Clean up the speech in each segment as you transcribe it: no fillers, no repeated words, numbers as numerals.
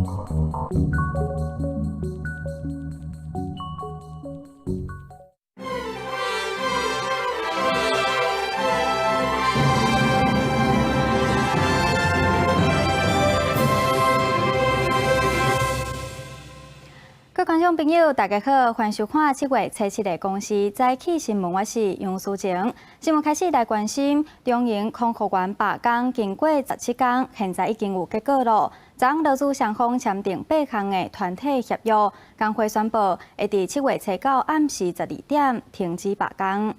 各位观众朋友，大家好，欢迎收看7月7日的公司早起新闻，我是杨淑晴。新闻开始来关心，中营空服员罢工经过17天，现在已经有结果了。昨天劳资双方签订8项的团体协约，工会宣布会伫7月7号暗时12点停止罢工。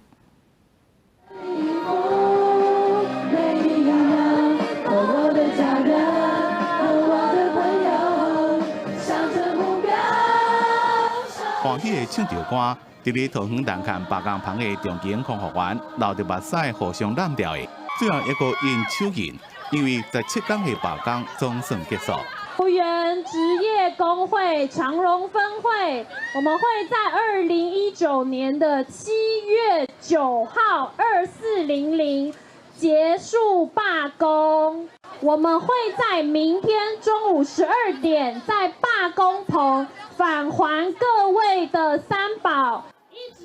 欢喜的唱着歌，伫咧桃园南崁罢工棚的中间空服员流着目屎，互相揽掉的，最后一个因手印，因为17天的罢工总算结束。桃园职业工会长荣分会，我们会在2019年的7月9号2400结束罢工。我们会在明天中午12点在罢工棚返还各位的三宝。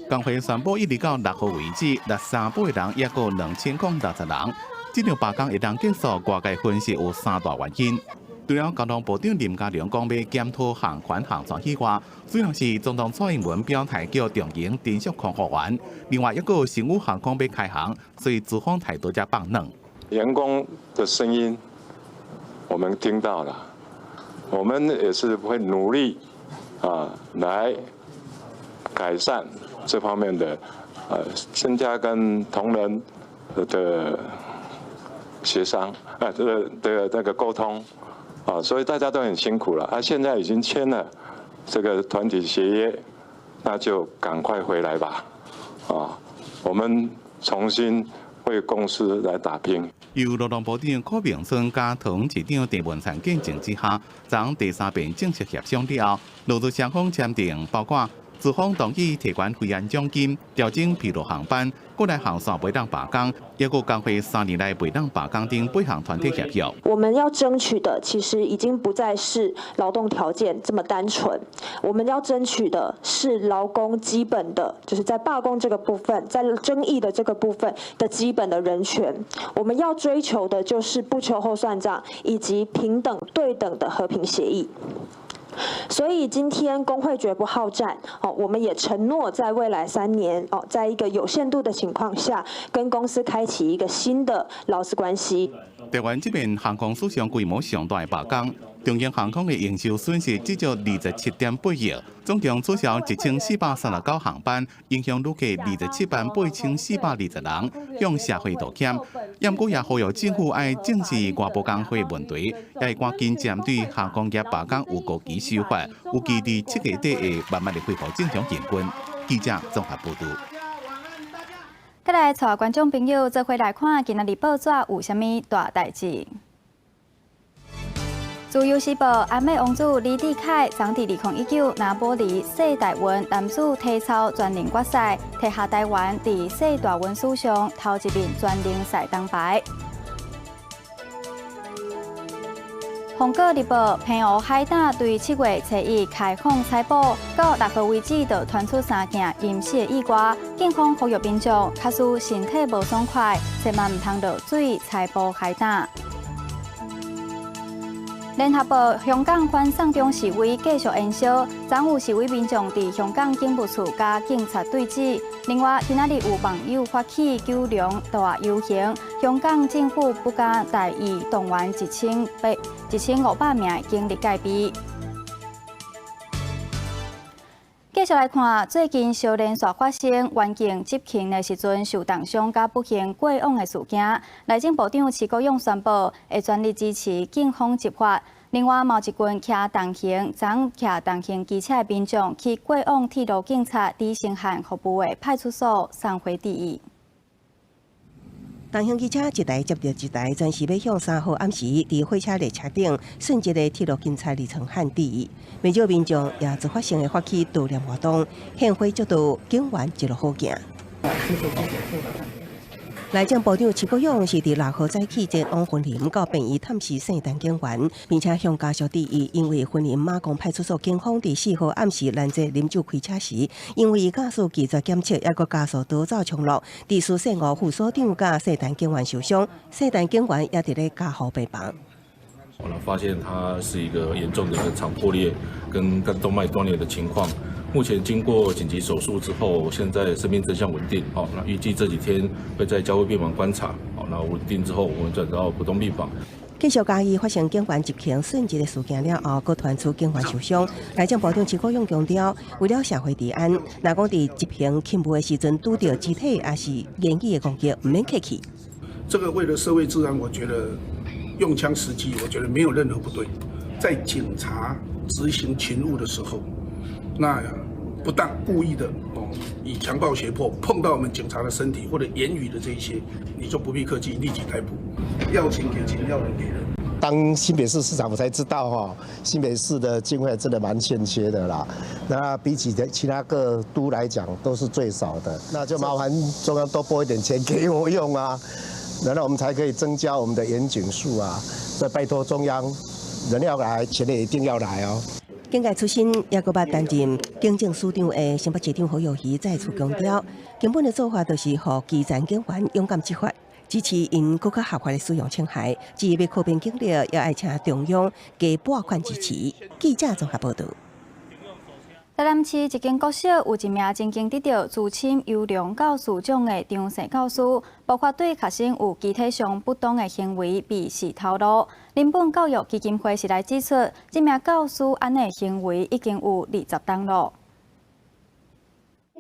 工会宣布，一直到6号为止，63人，也有2060人。这场罢工一旦结束，外界分析有3大原因。除了交通部长林佳龙讲要检讨航权航权以外，主要是总统蔡英文表态叫中营珍惜空服员，另外一个新武航空要开航，所以资方态度才放冷。员工的声音我们听到了，我们也是会努力来改善这方面的增加跟同仁的协商这个沟通所以大家都很辛苦了现在已经签了这个团体协约，那就赶快回来吧我们重新为公司来打拼。由劳动部长柯明春加桃园市长郑文灿见证之下，昨天第3遍正式协商了后，劳资双方签订包括资方同意提悬飞安奖金、调整疲劳航班、国内航线袂当罢工，也有工会3年来袂当罢工等8项团体协约。我们要争取的其实已经不再是劳动条件这么单纯，我们要争取的是劳工基本的，就是在罢工这个部分，在争议的这个部分的基本的人权。我们要追求的就是不秋后算账，以及平等对等的和平协议。所以今天工会绝不好战我们也承诺在未来3年在一个有限度的情况下，跟公司开启一个新的劳资关系。台湾这边航空史上规模上大的罢工，中营航空的营收损失至少27.8亿，总共取消1439航班，影响旅客278420人，向社会道歉。不过也呼吁政府要正视外部工会问题，也会赶紧针对航空业罢工有过期修法，有期伫7月底会慢慢地恢复正常营运。记者综合报道。再来，带观众朋友做回来看今日报纸有啥物大代志。自由时报阿美王子李智凯昨伫2019拿玻璃世大运男子体操全能决赛，摕下台湾伫世大运史上头一面全能赛铜牌。《香港日报》澎湖海胆对7月7日开放采捕，到6号为止就传出3件阴死的意外。警方呼吁民众，假使身体无爽快，千万唔通落水采捕海胆。联合报香港反送中示威继续延烧，昨有示威民众伫香港警务处甲警察对峙。另外，今仔日有网友发起九龙大游行，香港政府不敢大意动员1500名警力戒备。继续来看，最近小连续发生环境执勤的时阵受重伤甲不幸过往的事件，内政部长徐国勇宣布会全力支持警方执法。另外，某一群骑重型机车的民众去过往铁路警察伫新汉服务的派出所送回第一。重型机车一台接着一台，全是要向3号暗时伫火车列车顶瞬捷的铁路警察里程汉第一。不少民众也自发性的发起悼念活动，献花祝祷警员一路好行。内政部长徐国勇是伫6号早起前往云林到便宜探视圣诞警员，并且向家属致意，因为云林马公派出所警方伫4号暗时拦截啉酒开车时，因为驾驶拒绝检测，抑佫加速逃走冲路，致司圣5副所长甲圣诞警员受伤，圣诞警员也伫咧加护病房。发现他是一个严重的肠破裂跟肝动脉断裂的情况。目前经过紧急手术之后，现在生命真相稳定。好，那预计这几天会在交会病房观察。好，那稳定之后，我们转到普通病房。继续嘉义发生警员执行瞬间的事件了后，佫传出警员受伤。内政部长徐国勇强调，为了社会治安，若讲伫执行勤务的时阵拄到肢体还是言语的攻击，唔免客气。这个为了社会治安，我觉得用枪时机，我觉得没有任何不对。在警察执行勤务的时候，那不当故意的以强暴胁迫碰到我们警察的身体或者言语的这一些，你就不必客气，立即逮捕。要钱给钱，要人给人。当新北市市长，我才知道新北市的经费真的蛮欠缺的啦。那比起其他各都来讲，都是最少的。那就麻烦中央多拨一点钱给我用啊，然后我们才可以增加我们的严警数啊。所以拜托中央，人要来，钱也一定要来哦。警界出身，也佫捌担任警政署长的新北市长侯友宜再次强调，根本的做法就是让基层警员勇敢执法，支持因更加合法的使用枪械。至于要扩编警力，也爱请中央加拨款支持。记者综合报道。台南市一间国小有一名曾经得到自称优良教师奖的张姓教师，包括对学生有肢体上不当的行为被视头路。林本教育基金会是来指出，这名教师安尼行为已经有20档了。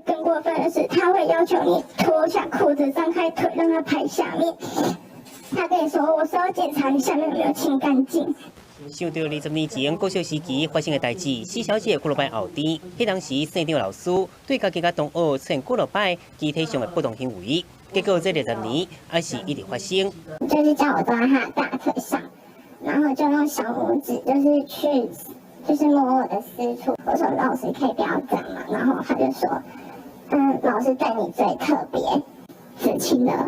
更过分的是，他会要求你脱下裤子，张开腿，让他拍下面。他跟你说：“我是要检查你下面有没有清干净。”想到20年前国小时期发生的代志，施小姐几落摆后天，迄当时校长老师对家己甲同学出现几落摆肢体上的不当行为，结果这20年还是一直发生。就是叫我抓他的大腿上，然后就用小拇指就是摸我的私处。我说老师可以不要这样嘛，然后他就说，老师对你最特别，只亲了，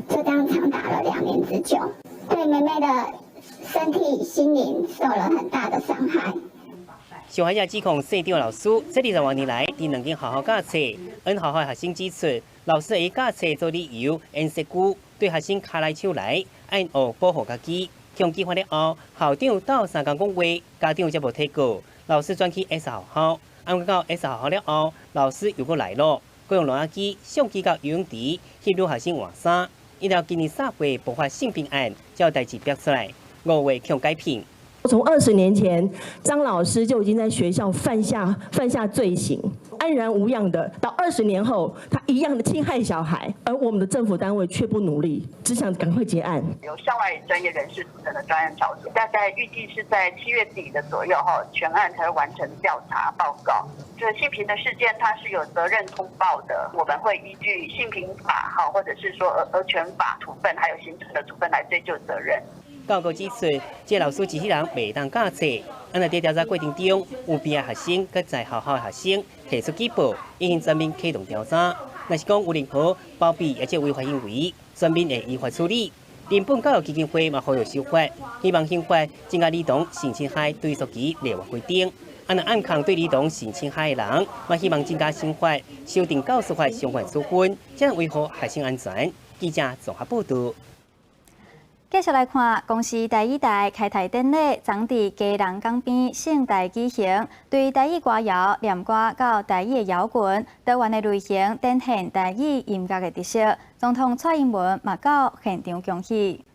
就这样长达了2年之久，对妹妹的身体、心灵受了很大的伤害。受害者指控校长老师这20多年来，伫2间学校教册，因学校学生指出，老师以教册做理由，因说句对学生卡来手来，按学保护家己。向计划了后，校长到3天讲话，家长才无提过。老师转去 S 学校，按到 S 学校了后，老师又过来了，佮用录音机相机到游泳池翕录学生换衫，一直到今年3月爆发性病案，才有代志逼出来。5月向改评。从20年前，张老师就已经在学校犯下罪行，安然无恙的，到20年后，他一样的侵害小孩，而我们的政府单位却不努力，只想赶快结案。由校外专业人士组成的专案小组，大概预计是在7月底的左右全案才会完成调查报告。这性平的事件，它是有责任通报的，我们会依据性平法或者是说儿权法处分，还有行政的处分来追究责任。报告指出，这老师机器人袂当教册，安在伫调查过程中，有边的学生佮在学校的学生提出举报，已经全面启动调查。若是讲有任何包庇而且违法行为，全面会依法处理。林本教育基金会嘛呼吁修法，希望刑法增加儿童性侵害追溯期列为规定。按抗对儿童性侵害的人，嘛希望增加刑法，修订教师法相关处分，才能维护学生安全。记者综合报道。继续来看，公司第1台开台典礼，昨伫基隆港边盛大举行，对台语歌谣、念歌到台语的摇滚，多元的类型展现台语音乐的特色。总统蔡英文嘛到现场恭喜。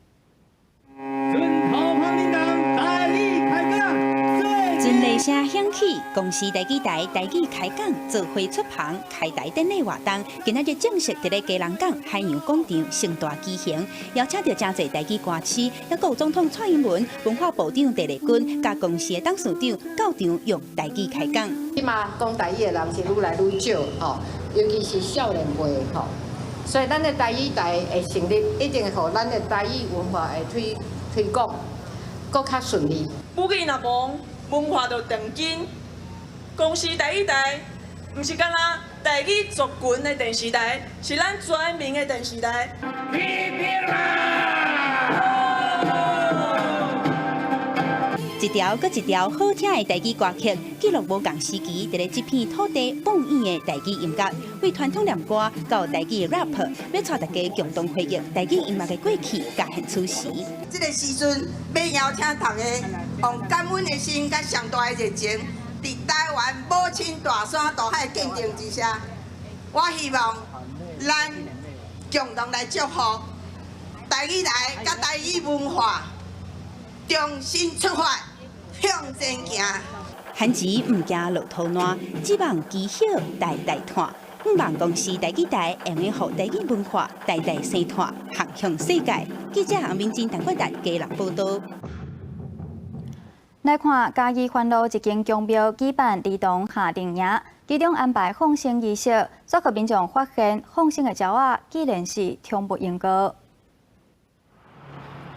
阵雷声响起，公司第2台台语开讲做花出棚开台典礼活动，今仔日正式伫咧基隆港海洋广场盛大举行，邀请到真侪台语歌星，也有总统蔡英文、文化部长陈丽君，甲公司的董事长到场用台语开讲。即马讲台语的人是愈来愈少尤其是少年辈所以咱的台语台会成立，一定会互咱的台语文化的推广更较顺利。武艺若忙，文化就定紧。公司第1台，毋是干那台语族群的电视台，是咱全民的电视台。一条搁一条好听的台语歌曲，记录无共时期伫咧这片土地放映的台语音乐，为传统念歌到台语 rap， 要带大家共同回忆台语音乐的过去甲现此时。这个时阵，要邀请大家用感恩的心甲上大的热情，伫台湾母亲大山大海见证之下，我希望咱共同来祝福台语台甲台语文化重新出发。向前行，寒钱唔惊落土烂，只望基晓代代传。希望公司台语台会用互台语文化代代生传，航向世界。记者洪明真、陈国达加人报道。来看嘉义环路一间宫庙举办儿童夏令营，其中安排放生仪式，所有民众发现放生的鸟仔竟然是通不应果。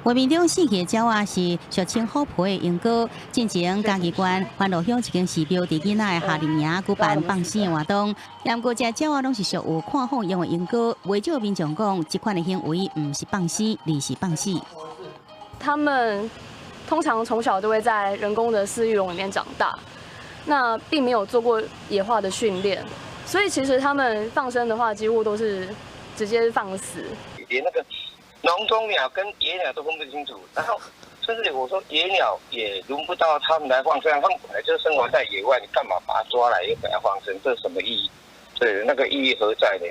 画面中死去的鸟仔是俗称虎皮的莺歌。进前嘉义县环路乡一间寺庙伫囡仔的夏令营举办放生的活动，不过这鸟仔拢是属有看放用的莺歌，未少民众讲，这款的行为唔是放生，而是放死。他们通常从小都会在人工的饲育笼里面长大，那并没有做过野化的训练，所以其实他们放生的话，几乎都是直接放死。连那个笼中鸟跟野鸟都分不清楚，然后甚至我说野鸟也轮不到他们来放生，他们本来就生活在野外，你干嘛把它抓来又给它放生？这是什么意义？对，那个意义何在呢？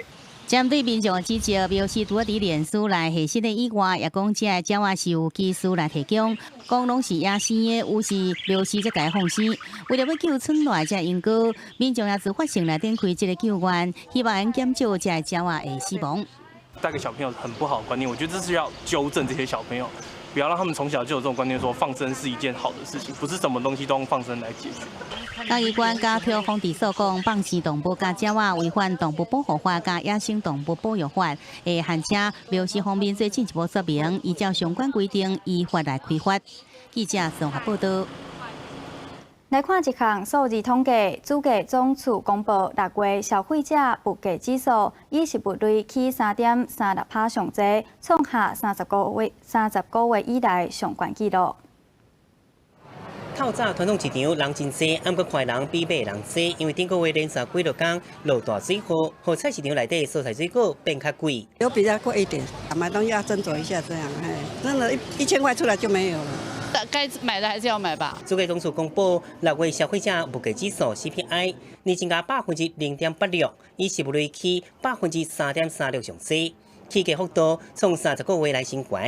针对民众的指责，表示除了伫脸书来核实的以外，也讲这鸟仔是有技术来提供，讲拢是野生的，有时表示才解放生。为了要救村内这莺歌，民众也自发性来展开这个救援，希望能减少这鸟仔的死亡。带给小朋友很不好的观念，我觉得这是要纠正这些小朋友，不要让他们从小就有这种观念，说放生是一件好的事情，不是什么东西都用放生来解决。嘉义县加票方地所讲，放生动物甲鸟仔违反动物保护法甲野生动物保育法的限制，表示方面做进一步说明，依照相关规定依法来开发。记者综合报道。来看一项数字统计，主计总处公布6月消费者物价指数以实物率起3.36%上济，创下30个月以来上悬纪录。透早传统市场人真多，不过看人比买人多，因为顶个月连续几落天落大水雨，和菜市场内底蔬菜水果变较贵。有比较贵一点，买东西要斟酌一下，这样，真的1000块出来就没有了。该买的还是要买吧。主计总处公布6月消费者物价指数 CPI 年增加0.86%，以实物率起3.36%上升。起价幅度创30个月来新高，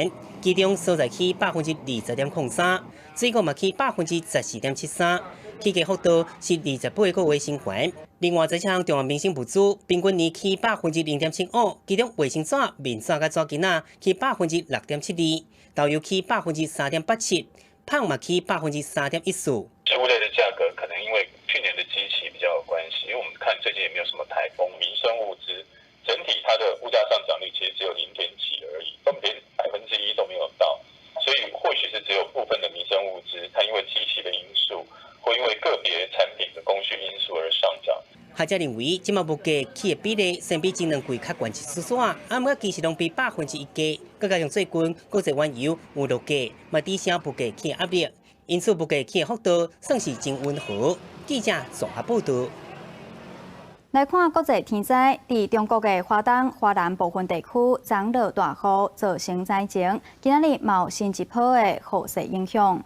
其中蔬菜起20.03%，水果嘛起14.73%，起价幅度是28个月新高。另外，这项重要民生物资平均年起0.75%，其中卫生纸、面纸甲纸巾仔起6.72%，豆油起3.87%，胖嘛起3.14%。植物类的价格可能因为去年的基期比较有关系，因为我们看最近也没有什么台风，民生物资。整体它的物价上涨率其实只有0.几而已，根本连1%都没有到，所以或许是只有部分的民生物资，它因为机器的因素，或因为个别产品的供需因素而上涨。学者认为，即卖物价起的比例，相比前2季较悬一丝丝，不过其实拢比1%加，更加上最近国际原油有落价，嘛抵消物价起的压力，因此物价起的幅度算是真温和。记者综合报道。来看国际天灾，伫中国的华东、华南部分地区昨落大雨，造成灾情。今日嘛有新一波的雨势影响。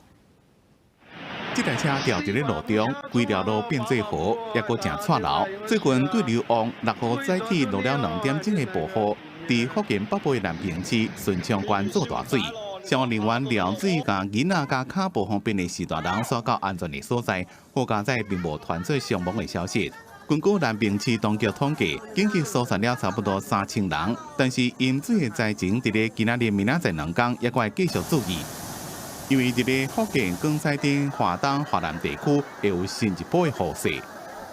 这台车掉伫咧路中，规条路变做河，也阁真错流。最近对流旺6号早起落了2点钟的暴雨，伫福建北部的南平市顺昌县做大水。消防人员撩水，甲囡仔甲脚部方便的10大人送到安全的所在。好家在并无传出伤亡的消息。根据南平市当局统计，紧急疏散了差不多3000人，但是淹水的灾情伫咧今仔日、明仔载2天也该继续注意，因为伫咧福建、广西等华东、华南地区会有新一波的雨势。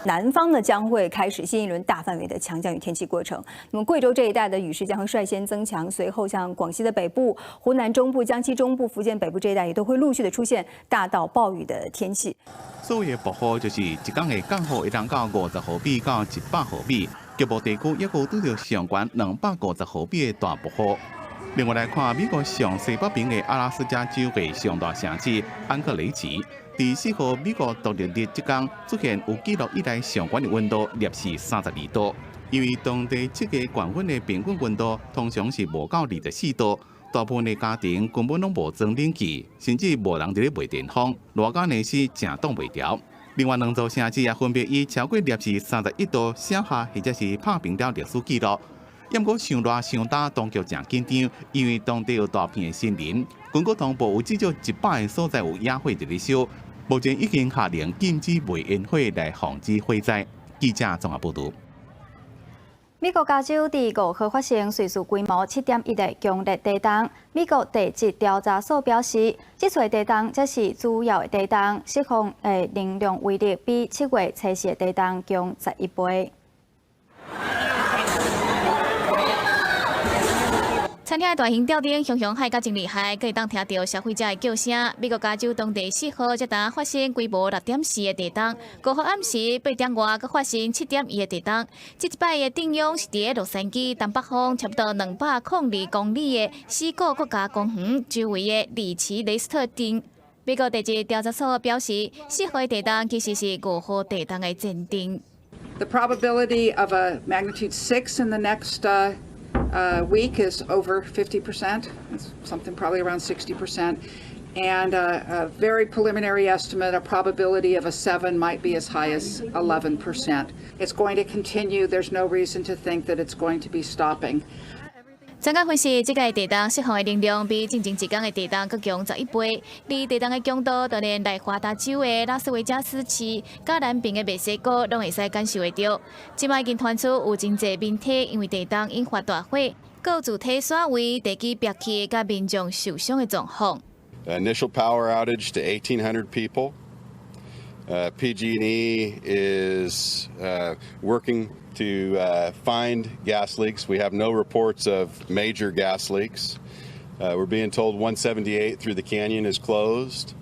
南方呢将会开始新一轮大范围的强降雨天气过程。那么贵州这一带的雨势将会率先增强，随后像广西的北部、湖南中部、江西中部、福建北部这一带也都会陆续的出现大到暴雨的天气。所谓的暴雨就是一天的降雨一当到50毫米到100毫米，局部地区也有拄到上悬250毫米的大暴雨。另外来看美国上西北边的阿拉斯加州的上大城市安克雷奇。第4号美国独立日这天出现有记录以来上悬的温度，摄氏32度。因为当地7个县份的平均温度通常是无到24度，大部分的家庭根本拢无装冷气，甚至无人伫咧卖电风，热到呢是正挡袂牢。另外2座城市也分别以超过摄氏31度写下或者是拍平了历史纪录。不过上热上大，当局正紧张，因为当地有大片的森林，根据通报有至少100个所在有野火伫咧烧。目前已经下令禁止卖烟火来防止火灾。记者综合报道。美国加州伫5号发生岁数规模7.1的强烈地震。美国地质调查所表示，这次地震则是主要的地震，释放的能量威力比7月测试的地震强11倍。餐厅的大型吊灯熊熊海甲真厉害，可以当听到消费者的叫声。美国加州当地4号才当发生规模6.4的地震，5号暗时8点外阁发生7.1的地震。这一摆的震央是伫洛杉矶东北方差不多202公里的4个国家公园周围的里奇雷斯特镇。美国地质调查所表示，4号的地震其实是5号地震的前震。The probability of a magnitude 6 in the next week is over 50%. It's something probably around 60%. And a very preliminary estimate, a probability of a 7 might be as high as 11%. It's going to continue. There's no reason to think that it's going to be stopping. 专家分析，这个地震释放的能量比前一天的地震更强11倍。离地震的强度，当然来华达州的拉斯维加斯市、加南边的墨西哥，拢会使感受得到。即摆已经传出有真侪民体因为地震引发大火，各有主体损毁、地基瘪起，甲民众受伤的状况。Initial power outage to 1,800 people. PG&E is working to find gas leaks. We have no reports of major gas leaks. We're being told 178 through the canyon is closed,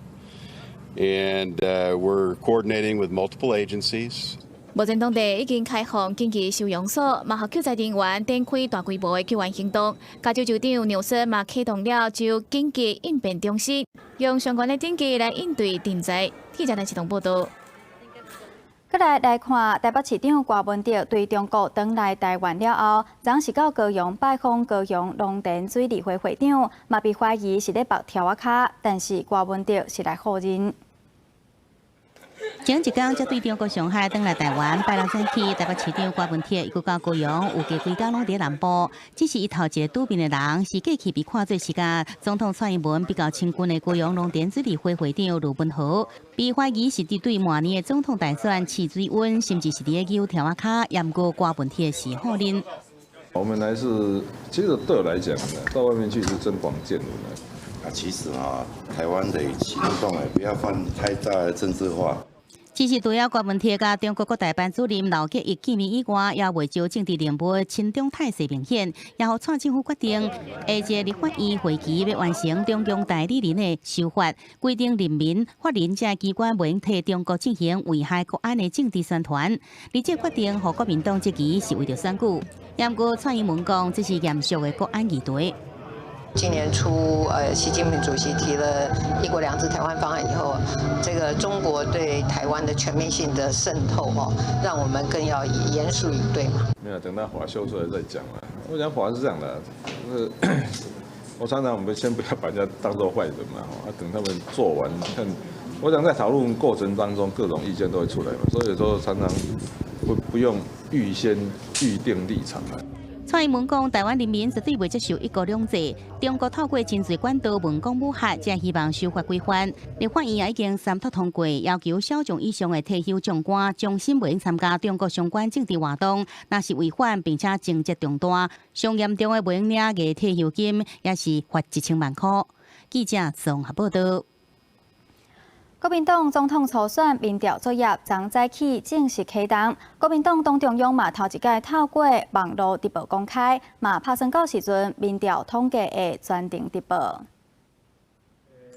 and we're coordinating with multiple agencies. 目前当地已经开放紧急收容所，嘛，救灾人员展开大规模的救援行动。加州州长纽森嘛启动了州紧急应变中心，用相关的电机来应对电灾。记者陈启彤报道。再来看台北市长郭文哲对中国返来台湾了后，昨是到高雄拜访高雄龙田水利会会长，嘛被怀疑是咧绑条仔卡，但是郭文哲是来否认。前一天才对中国上海返来台湾，拜六早起，台北市长郭文哲伊到高雄，有加几天拢伫南部。只是伊头一个拄面的人，是过去被看做是甲总统蔡英文比较亲近的高雄龙田水利会会长卢文豪，被怀疑是伫对明年的总统大选试水温，甚至是伫个有条仔卡，验过郭文哲是否认。我们还是，其实对我来讲呢，到外面去是增广见闻的。其实台湾的行动不要放太大的政治化。其实除了郭文哲甲中国国台办主任刘结一见面以外，也未就政治人物亲中态势明显，也互蔡政府决定，下一个立法院会期要完成中共代理人的修法，规定人民、法人等机关不用替中国进行危害国安的政治宣传。而这决定，互国民党质疑是为着选举。不过蔡英文讲，这是严肃的国安议题。今年初，习近平主席提了“一国两制”台湾方案以后，这个中国对台湾的全面性的渗透让我们更要严肃以对嘛。没有，等到法修出来再讲了。我讲法是这样的，我常常我们先不要把人家当作坏人嘛，等他们做完看。我想在讨论过程当中，各种意见都会出来嘛，所以说常常不用预先预定立场啊。蔡英文讲，台湾人民绝对未接受一国两制。中国透过真侪管道文攻武吓，才希望修法规范。立法院也已经三读通过，要求小众以上的退休将官终身袂用参加中国相关政治活动，若是违反并且情节重大，上严重的袂用领个退休金，也是罚1000万块。记者综合报道。国民党总统初选民调作业昨早起正式启动。国民党党中央嘛头一届透过网络直播公开，嘛拍算到时阵民调统计的全程直播。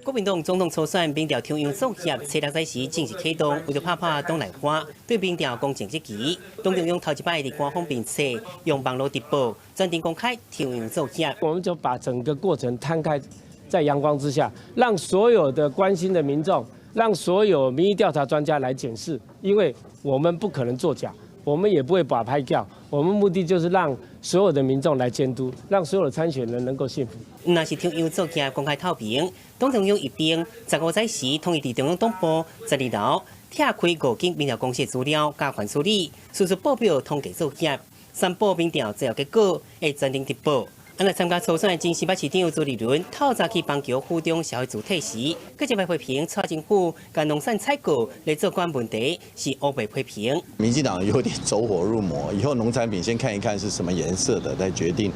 国民党总统初选民调中央作业初六早时正式启动，为了拍党内花，对民调公正积极。党中央头一摆伫官方面册用网络直播全程公开中央作业。我们就把整个过程摊开在阳光之下，让所有的关心的民众。 让所有民意调查专家来检视，因为我们不可能作假，我们也不会把拍票。我们目的就是让所有的民众来监督，让所有的参选人能够信服。那是中央作业公开透明，党中央一边15早时统一伫中央党部12楼拆开5间民调公司资料，加权处理，迅速报表统计作业，宣布民调最后结果会全程直播。 来参加初选的前新北市长朱立伦，透早起帮桥府中社会主体时，佮一摆批评蔡政府甲农产采购来做关问题是乌白批评。民进党有点走火入魔，以后农产品先看一看是什么颜色的，再决定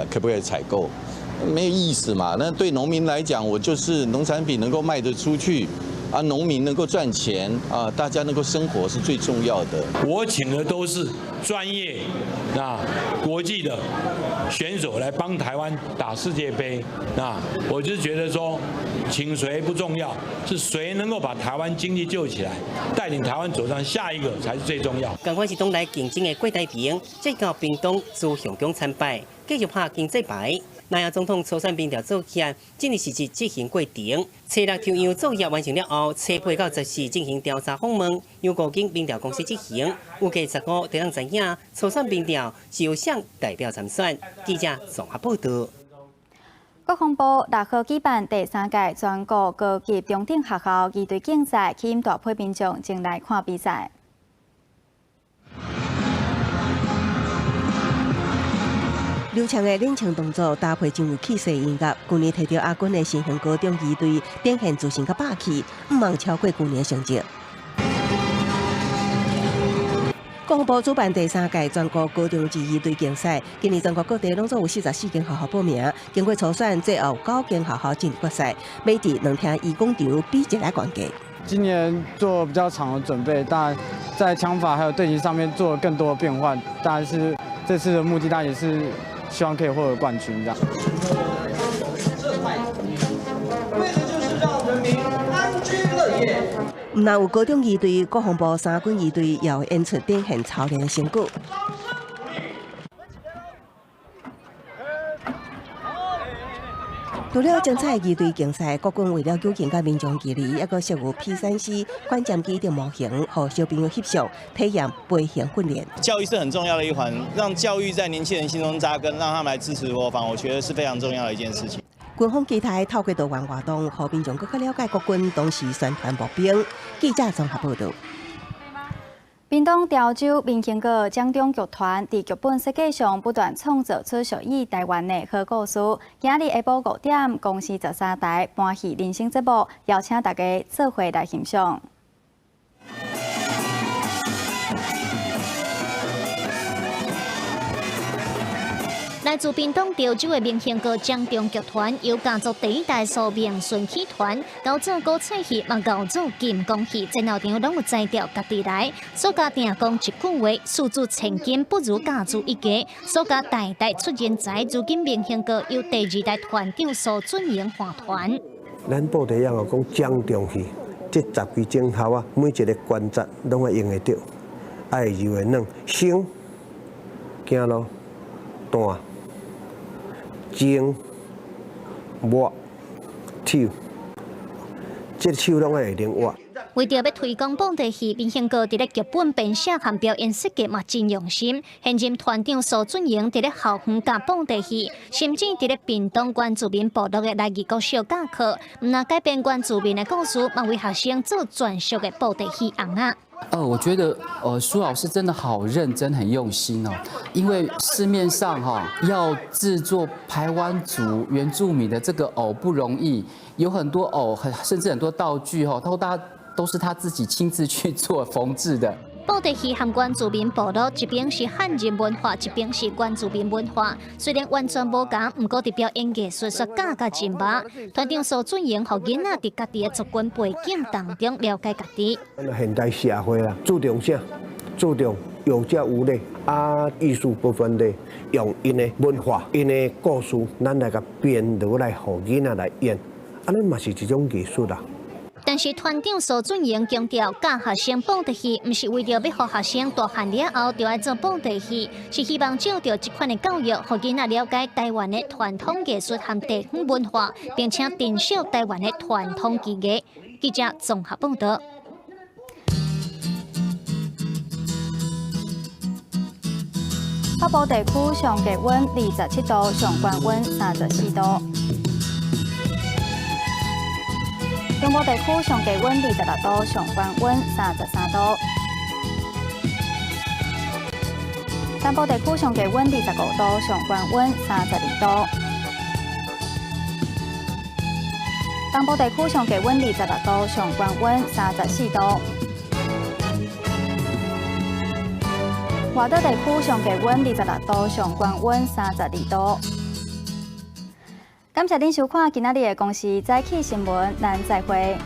可不可以采购，没有意思嘛。那对农民来讲，我就是农产品能够卖得出去。 啊，农民能够赚钱啊，大家能够生活是最重要的。我请的都是专业、国际的选手来帮台湾打世界杯。我就觉得说，请谁不重要，是谁能够把台湾经济救起来，带领台湾走上下一个才是最重要。同款是党内竞争的郭台铭，即到屏东赴香港参拜，继续拍经济牌。 南亚总统初选民调作业，今日实际执行过程。初六中央作业完成了后，初8到10时进行调查访问，由5间民调公司执行。预计15就能知影初选民调是由谁代表参选。记者综合报道。国防部6号举办第3届全国高级中等学校仪队竞赛，吸引大批民众前来看比赛。 流畅的练唱动作搭配真有气势音乐，去年摕到亚军的新兴高中二队展现自信甲霸气，毋望超过去年的成绩。国防部主办第3届全国高中职二队竞赛，今年全国各地拢总有44间学校报名，经过初选，最后9间学校进入决赛，每队2厅义工场比一来关键。今年做比较长的准备，当然在枪法还有队形上面做了更多的变换，当然是这次的目的，当然也是。 希望可以获得冠军，这样。为的就是让人民安居乐业。唔但有高中二队、国防部3军二队也有演出展现超量的成果。 除了精彩的二队竞赛，国军为了纠正甲民众距离，还阁设有 P3C 关键机的模型，和小朋友翕相、体验飞行训练。教育是很重要的一环，让教育在年轻人心中扎根，让他们来支持国防，我觉得是非常重要的一件事情。军方期待透过多元活动，和民众更加了解国军当时宣传目标。记者综合报道。 屏东潮州民兴阁掌中剧团伫剧本设计上不断创造出属于台湾的好故事。今日下晡5点，公视13台搬戏人生节目，邀请大家做伙来欣赏。 来自屏东潮州的民兴阁掌中剧团，由家族第1代苏明顺起团，高做古彩戏，嘛高做金光戏，在闹场拢有摘掉家己来。所家定讲一句话：数字千金不如家族一家。所家代代出人才，如今民兴阁由第2代团长苏准营换团。咱布袋样讲掌中戏，这10几钟头啊，每一个关节拢会用得到，爱柔会软，心、行路、弹。 睛、目、手，这手拢会灵活。为着要推广本地戏，民兴阁伫咧剧本编写和表演设计嘛真用心。现任团长苏准营伫咧校园教本地戏，甚至伫咧屏东原住民部落的来义国小教课，唔但改编原住民的故事，嘛为学生做专属的本地戏红啊。 我觉得苏老师真的好认真、很用心哦。因为市面上要制作排湾族原住民的这个偶不容易，有很多偶甚至很多道具都是他自己亲自去做缝制的。布袋戏和原住民部落一边是汉人文化，一边是原住民文化，虽然完全无同，不过伫表演艺术却教甲真密。团长苏俊英互囡仔伫家己的族群背景当中了解家己。现代社会啦，注重啥？注重有教无类，艺术部分的用因的文化、因的故事，咱来甲编落来，互囡仔来演，安尼嘛是一种艺术啦。但是团长苏俊英强调，教学生布袋戏，唔是为了要让学生大汉了后就爱做布袋戏，是希望照着这款的教育，互囡仔了解台湾的传统艺术和地方文化，并且珍惜台湾的传统技艺。记者综合报道。北部地区上低温27度，上悬温34度。中部地区上低温26度，上悬温33度。南部地区上低温25度，上悬温32度。东部地区上低温26度，上悬温34度。外岛地区上低温26度，上悬温32度。感谢您收看今仔日的公视早起新闻，咱再会。